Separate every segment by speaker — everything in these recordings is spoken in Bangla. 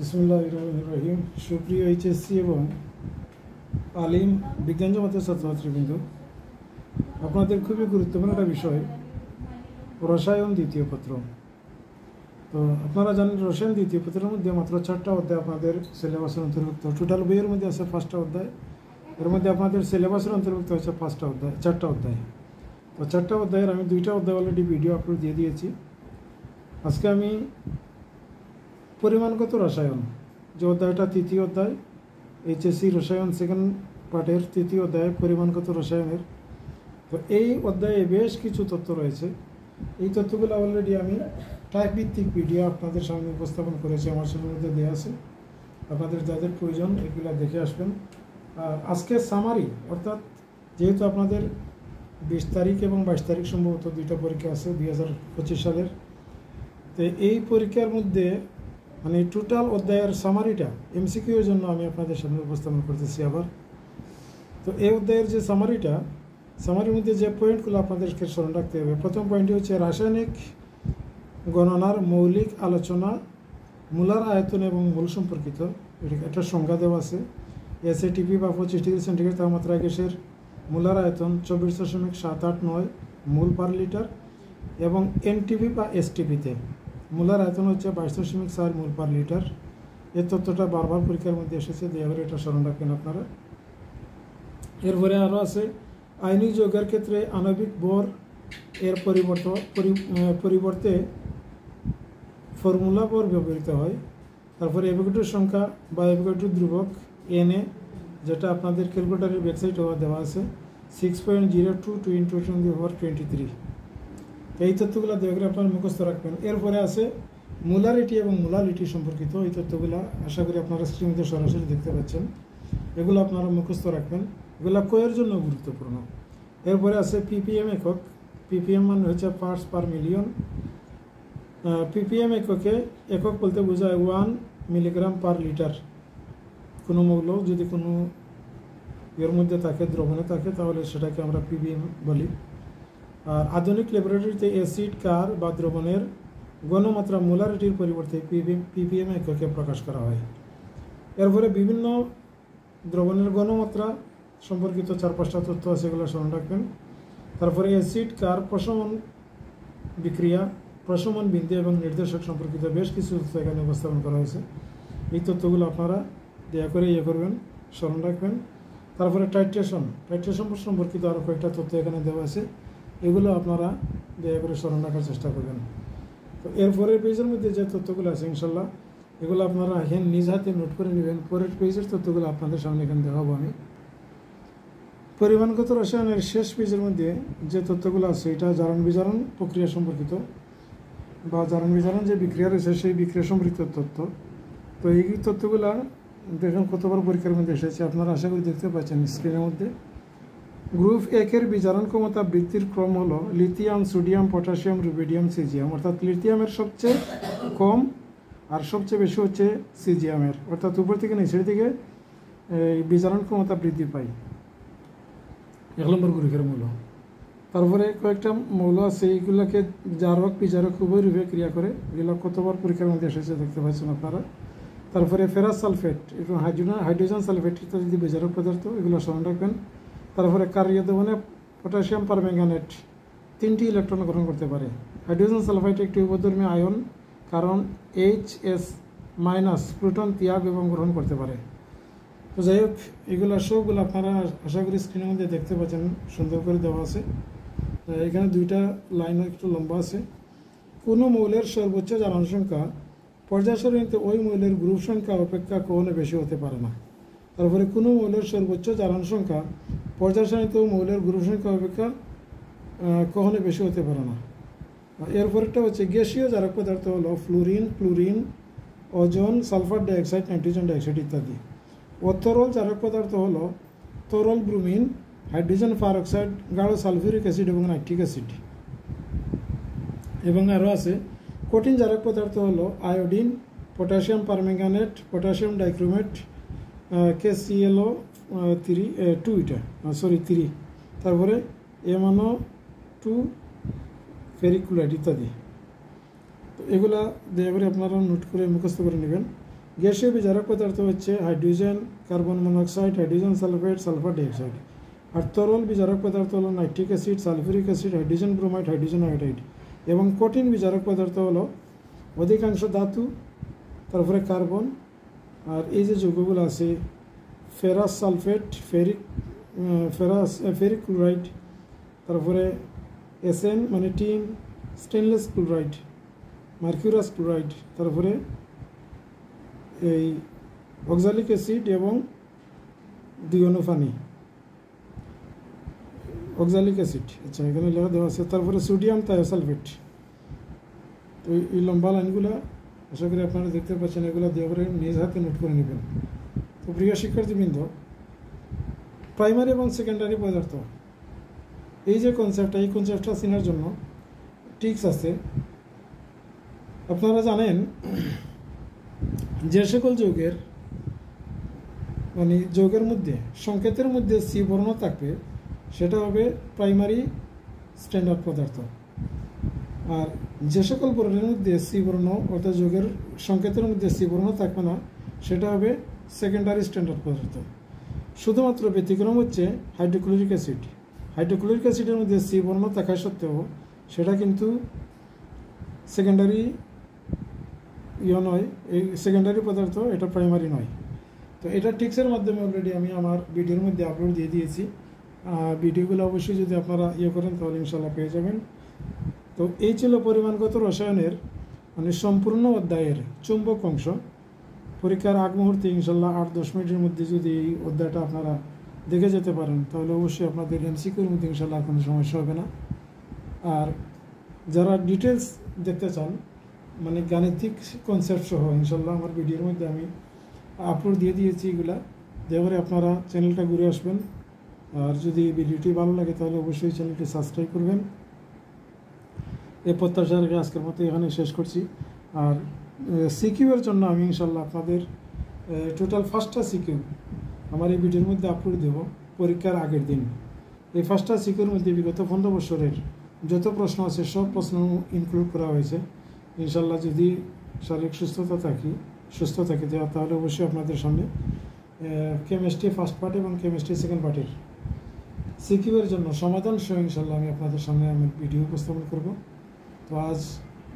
Speaker 1: বিসমিল্লাহির রহমানির রহিম। সুপ্রিয় এইচএসসি এবং আলিম বিজ্ঞান জগতের ছাত্রছাত্রীবৃন্দ, আপনাদের খুবই গুরুত্বপূর্ণ একটা বিষয় রসায়ন দ্বিতীয় পত্র। তো আপনারা জানেন রসায়ন দ্বিতীয় পত্রের মধ্যে মাত্র 4টা অধ্যায় আপনাদের সিলেবাসের অন্তর্ভুক্ত। টোটাল বইয়ের মধ্যে আছে 5টা অধ্যায়, এর মধ্যে আপনাদের সিলেবাসের অন্তর্ভুক্ত হচ্ছে 4টা অধ্যায়। তো 4টা অধ্যায়ের আমি 2টা অধ্যায় অলরেডি ভিডিও আপলোড দিয়ে দিয়েছি। আজকে আমি পরিমাণগত রসায়ন যে অধ্যায়টা তৃতীয় অধ্যায়, এইচএসসি রসায়ন সেকেন্ড পার্টের তৃতীয় অধ্যায় পরিমাণগত রসায়নের। তো এই অধ্যায়ে বেশ কিছু তথ্য রয়েছে। এই তথ্যগুলো অলরেডি আমি টাইপ ভিত্তিক ভিডিও আপনাদের সামনে উপস্থাপন করেছি, আমার সামনের মধ্যে দেওয়া আছে। আপনাদের যাদের প্রয়োজন এগুলো দেখে আসবেন। আর আজকে সামারি, অর্থাৎ যেহেতু আপনাদের 20 তারিখ এবং 22 তারিখ সম্ভবত 2টা পরীক্ষা আছে 2025 সালের। তো এই পরীক্ষার মধ্যে মানে টোটাল অধ্যায়ের সামারিটা এমসিকিউর জন্য আমি আপনাদের সামনে উপস্থাপন করতেছি আবার। তো এই অধ্যায়ের যে সামারির মধ্যে যে পয়েন্টগুলো আপনাদেরকে স্মরণ রাখতে হবে, প্রথম পয়েন্টটি হচ্ছে রাসায়নিক গণনার মৌলিক আলোচনা, মূলার আয়তন এবং মূল সম্পর্কিত। একটা সংজ্ঞা দেওয়া আছে। এসএটিপি বা 25 ডিগ্রি সেন্টিগ্রেড তাপমাত্রা গ্যাসের মূলার আয়তন 24.789 মোল পার লিটার এবং এনটিপি বা এসটিপিতে মূলার আয়তন হচ্ছে 22.4 মোল পার লিটার। এই তথ্যটা বারবার পরীক্ষার মধ্যে এসেছে, দয়া করে এটা স্মরণ রাখবেন আপনারা। এরপরে আরও আছে আয়নিক যৌগের ক্ষেত্রে আণবিক ভর এর পরিবর্তে ফর্মুলা ভর ব্যবহৃত হয়। তারপরে অ্যাভোগাড্রোর সংখ্যা বা অ্যাভোগাড্রো ধ্রুবক এনএ, যেটা আপনাদের ক্যালকুলেটরের ওয়েবসাইটে দেওয়া আছে 6.02 × 10⁻23। এই তথ্যগুলো দয়া করে আপনারা মুখস্থ রাখবেন। এরপরে আছে মোলারিটি এবং মোলালিটি সম্পর্কিত এই তথ্যগুলো আশা করি আপনারা স্ক্রিনের মধ্যে সরাসরি দেখতে পাচ্ছেন। এগুলো আপনারা মুখস্থ রাখবেন, এগুলো কয়ের জন্য গুরুত্বপূর্ণ। এরপরে আছে পিপিএম একক। পিপিএম মানে হচ্ছে পার্টস পার মিলিয়ন। পিপিএম একক বলতে বোঝায় 1 মিলিগ্রাম পার লিটার। কোনো মৌল যদি কোনো এর মধ্যে থাকে, দ্রবণে থাকে, তাহলে সেটাকে আমরা পিপিএম বলি। আর আধুনিক ল্যাবরেটরিতে অ্যাসিড কার বা দ্রবণের গণমাত্রা মোলারিটির পরিবর্তে পিপিএম এককে প্রকাশ করা হয়। এরপরে বিভিন্ন দ্রবণের গণমাত্রা সম্পর্কিত 4-5টা তথ্য আছে, এগুলো স্মরণ রাখবেন। তারপরে অ্যাসিড কার প্রশমন বিক্রিয়া, প্রশমন বিন্দু এবং নির্দেশক সম্পর্কিত বেশ কিছু তথ্য এখানে উপস্থাপন করা হয়েছে। এই তথ্যগুলো আপনারা দয়া করে করবেন, স্মরণ রাখবেন। তারপরে টাইট্রেশন সম্পর্কিত আরও কয়েকটা তথ্য এখানে দেওয়া আছে, এগুলো আপনারা দয়া করে স্মরণ রাখার চেষ্টা করবেন। তো এরপরের পেজের মধ্যে যে তথ্যগুলো আছে ইনশাল্লাহ এগুলো আপনারা এখন নিজ হাতে নোট করে নেবেন। পরের পেজের তথ্যগুলো আপনাদের সামনে এখানে দেখাবো আমি। পরিমাণগত রসায়নের শেষ পেজের মধ্যে যে তথ্যগুলো আছে এটা জারণ বিজারণ প্রক্রিয়া সম্পর্কিত বা জারণ বিজারণ যে বিক্রিয়া রয়েছে সেই বিক্রিয়া সম্পর্কিত তথ্য। তো এই তথ্যগুলো দেখেন কতবার পরীক্ষার মধ্যে এসেছে, আপনারা আশা করি দেখতে পাচ্ছেন স্ক্রিনের মধ্যে। গ্রুপ 1-এর বিজারণ ক্ষমতা বৃদ্ধির ক্রম হলো lithium, sodium, potassium, rubidium, caesium. অর্থাৎ লিথিয়ামের সবচেয়ে কম আর সবচেয়ে বেশি হচ্ছে সিজিয়ামের, অর্থাৎ উপর থেকে নিচের দিকে বিজারণ ক্ষমতা বৃদ্ধি পায়। 1 নম্বর গ্রুপের মৌল। তারপরে কয়েকটা মৌল আছে, এইগুলোকে জারক বিজারক উভয় রূপে ক্রিয়া করে, এগুলো কতবার পরীক্ষার মধ্যে এসেছে দেখতে পাচ্ছেন আপনারা। তারপরে ফেরাস সালফেট এবং হাইড্রোজেন সালফেট ইত্যাদি বিজারক পদার্থ, এগুলো স্মরণ রাখবেন। তারপরে কার্যীয় দ্রবণে পটাশিয়াম পারম্যাঙ্গানেট 3টি ইলেকট্রন গ্রহণ করতে পারে। হাইড্রোজেন সালফাইড একটি উপধর্মী আয়ন, কারণ Hs- প্রোটন ত্যাগ এবং গ্রহণ করতে পারে। তো যাই হোক, এগুলো সবগুলো আপনারা আশা করি স্ক্রিনের মধ্যে দেখতে পাচ্ছেন, সুন্দর করে দেওয়া আছে। এখানে 2টা লাইনও একটু লম্বা আছে। কোনো মৌলের সর্বোচ্চ জারণ সংখ্যা পর্যায় সারণীতে ওই মৌলের গ্রুপ সংখ্যা অপেক্ষা কখনো বেশি হতে পারে না। তারপরে কোনো মৌলের সর্বোচ্চ জারণ সংখ্যা পর্যায় সারণীতে মৌলের গ্রুপ সংখ্যা অপেক্ষা কখনো বেশি হতে পারে না। এরপরটা হচ্ছে গ্যাসীয় জারক পদার্থ হলো fluorine, chlorine, ozone, sulphur dioxide, nitrogen dioxide ইত্যাদি। ও তরল জারক পদার্থ হলো তরল ব্রোমিন, হাইড্রোজেন পারঅক্সাইড, গাঢ় সালফিউরিক অ্যাসিড এবং নাইট্রিক অ্যাসিড। এবং আরও আছে কঠিন জারক পদার্থ হলো iodine, potassium permanganate, potassium dichromate, KClO3, তারপরে MnO2 ফেরিকুলাইড ইত্যাদি। তো এগুলা দয়া করে আপনারা নোট করে মুখস্থ করে নেবেন। গ্যাসীয় বিজারক পদার্থ হচ্ছে hydrogen, carbon monoxide, hydrogen sulphide, sulphur dioxide. আর তরল বিজারক পদার্থ হলো nitric acid, sulphuric acid, hydrogen bromide, hydrogen iodide. এবং কঠিন বিজারক পদার্থ হলো অধিকাংশ ধাতু, তারপরে কার্বন, আর এই যে যৌগগুলো আছে ফেরাস সালফেট, ফেরিক ক্লোরাইড, তারপরে এসএন মানে tin, stainless chloride, mercurous chloride, তারপরে এই অক্সালিক অ্যাসিড এবং দিওনোফানি অক্সালিক অ্যাসিড, আচ্ছা এখানে লেখা দেওয়া আছে। তারপরে সোডিয়াম থায়োসালফেট। তো এই লম্বা লাইনগুলো আশা করি আপনারা দেখতে পাচ্ছেন, এগুলো দিয়ে করে নিজ হাতে নোট করে নেবেন। তো প্রিয় শিক্ষার্থীবৃন্দ, প্রাইমারি এবং সেকেন্ডারি পদার্থ এই যে কনসেপ্টটা, এই কনসেপ্টটা চেনার জন্য টিক্স আছে। আপনারা জানেন যে সকল যৌগের মানে যৌগের মধ্যে সংকেতের মধ্যে সি বর্ণ থাকবে সেটা হবে প্রাইমারি স্ট্যান্ডার্ড পদার্থ। আর যে সকল বর্ণের মধ্যে সি বর্ণ অর্থাৎ যৌগের সংকেতের মধ্যে সি বর্ণ থাকবে না সেটা হবে সেকেন্ডারি স্ট্যান্ডার্ড পদার্থ। শুধুমাত্র ব্যতিক্রম হচ্ছে হাইড্রোক্লোরিক অ্যাসিড। হাইড্রোক্লোরিক অ্যাসিডের মধ্যে সি বর্ণ থাকা সত্ত্বেও সেটা কিন্তু সেকেন্ডারি নয়, এই সেকেন্ডারি পদার্থ, এটা প্রাইমারি নয়। তো এটা টিক্সের মাধ্যমে অলরেডি আমি আমার ভিডিওর মধ্যে আপলোড দিয়ে দিয়েছি। ভিডিওগুলো অবশ্যই যদি আপনারা করেন তাহলে ইনশাল্লাহ পেয়ে যাবেন। তো এই ছিল পরিমাণগত রসায়নের মানে সম্পূর্ণ অধ্যায়ের চুম্বক অংশ। পরীক্ষার আগ মুহূর্তে ইনশাল্লাহ 8-10 মিনিটের মধ্যে যদি এই অধ্যায়টা আপনারা দেখে যেতে পারেন তাহলে অবশ্যই আপনাদের এমসিকিউর মধ্যে ইনশাল্লাহ কোনো সমস্যা হবে না। আর যারা ডিটেলস দেখতে চান মানে গাণিতিক কনসেপ্ট সহ ইনশাল্লাহ আমার ভিডিওর মধ্যে আমি আপলোড দিয়ে দিয়েছি। এগুলা দেওয়ারে আপনারা চ্যানেলটা ঘুরে আসবেন। আর যদি ভিডিওটি ভালো লাগে তাহলে অবশ্যই চ্যানেলটি সাবস্ক্রাইব করবেন। এই প্রত্যাশা রেখে আজকের মতো এখানে শেষ করছি। আর সিকিউর জন্য আমি ইনশাল্লাহ আপনাদের টোটাল 5টা সিকিউ আমার এই ভিডিওর মধ্যে আপলোড দেব পরীক্ষার আগের দিন। এই 5টা সিকিউর মধ্যে বিগত 15 বছরের যত প্রশ্ন আছে সব প্রশ্ন ইনক্লুড করা হয়েছে। ইনশাল্লাহ যদি শারীরিক সুস্থ থাকি তাহলে অবশ্যই আপনাদের সামনে কেমিস্ট্রি ফার্স্ট পার্ট এবং কেমিস্ট্রি সেকেন্ড পার্টের সিকিউর জন্য সমাধান সহ ইনশাল্লাহ আমি আপনাদের সামনে আমি ভিডিও উপস্থাপন করব। তো আজ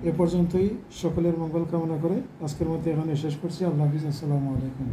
Speaker 1: এ পর্যন্তই, সকলের মঙ্গল কামনা করে আজকের মধ্যে এখানে শেষ করছি। আল্লাহ হাফিজ, আসসালামু আলাইকুম।